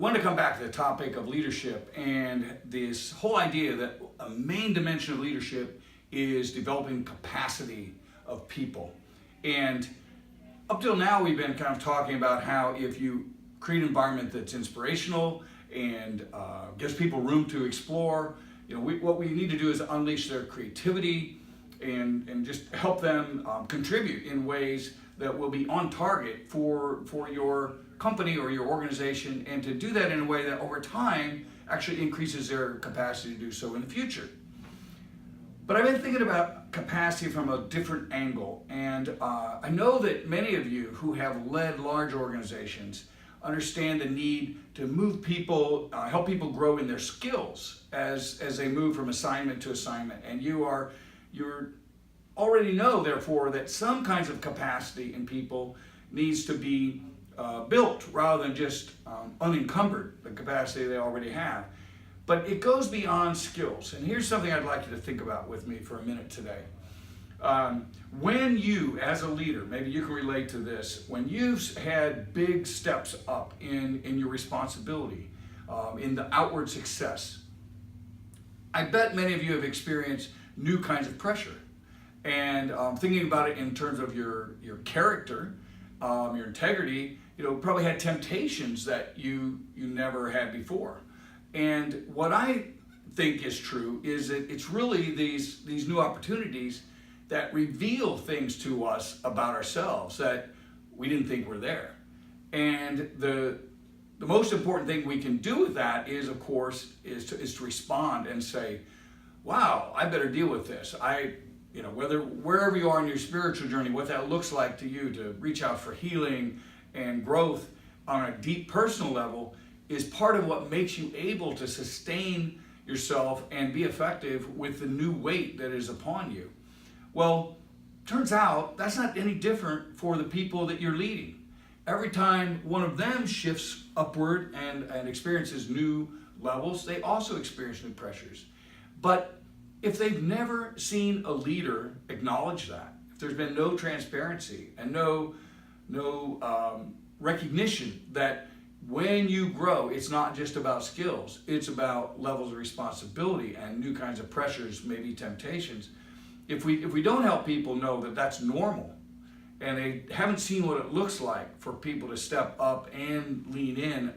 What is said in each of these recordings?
want to come back to the topic of leadership and this whole idea that a main dimension of leadership is developing capacity of people. And up till now, we've been kind of talking about how if you create an environment that's inspirational and gives people room to explore, what we need to do is unleash their creativity and just help them contribute in ways that will be on target for your company or your organization, and to do that in a way that over time actually increases their capacity to do so in the future. But I've been thinking about capacity from a different angle, and I know that many of you who have led large organizations understand the need to move people, help people grow in their skills as they move from assignment to assignment. And you're already know, therefore, that some kinds of capacity in people needs to be built rather than just unencumbered the capacity they already have. But it goes beyond skills. And here's something I'd like you to think about with me for a minute today. When you, as a leader, maybe you can relate to this, when you've had big steps up in your responsibility, in the outward success, I bet many of you have experienced new kinds of pressure. And thinking about it in terms of your character, your integrity, probably had temptations that you never had before. And what I think is true is that it's really these new opportunities that reveal things to us about ourselves that we didn't think were there. And the most important thing we can do with that is, of course, is to respond and say, wow, I better deal with this. Wherever you are in your spiritual journey, what that looks like to you to reach out for healing and growth on a deep personal level is part of what makes you able to sustain yourself and be effective with the new weight that is upon you. Well, turns out that's not any different for the people that you're leading. Every time one of them shifts upward and experiences new levels, they also experience new pressures. But if they've never seen a leader acknowledge that, if there's been no transparency and no recognition that when you grow, it's not just about skills, it's about levels of responsibility and new kinds of pressures, maybe temptations. If we don't help people know that that's normal, and they haven't seen what it looks like for people to step up and lean in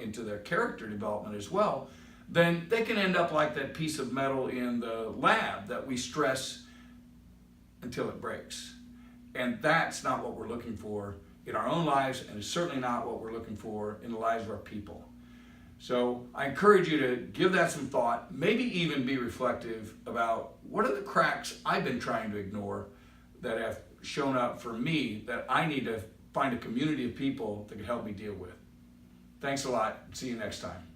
into their character development as well, then they can end up like that piece of metal in the lab that we stress until it breaks. And that's not what we're looking for in our own lives, and it's certainly not what we're looking for in the lives of our people. So I encourage you to give that some thought, maybe even be reflective about what are the cracks I've been trying to ignore that have shown up for me that I need to find a community of people that can help me deal with. Thanks a lot. See you next time.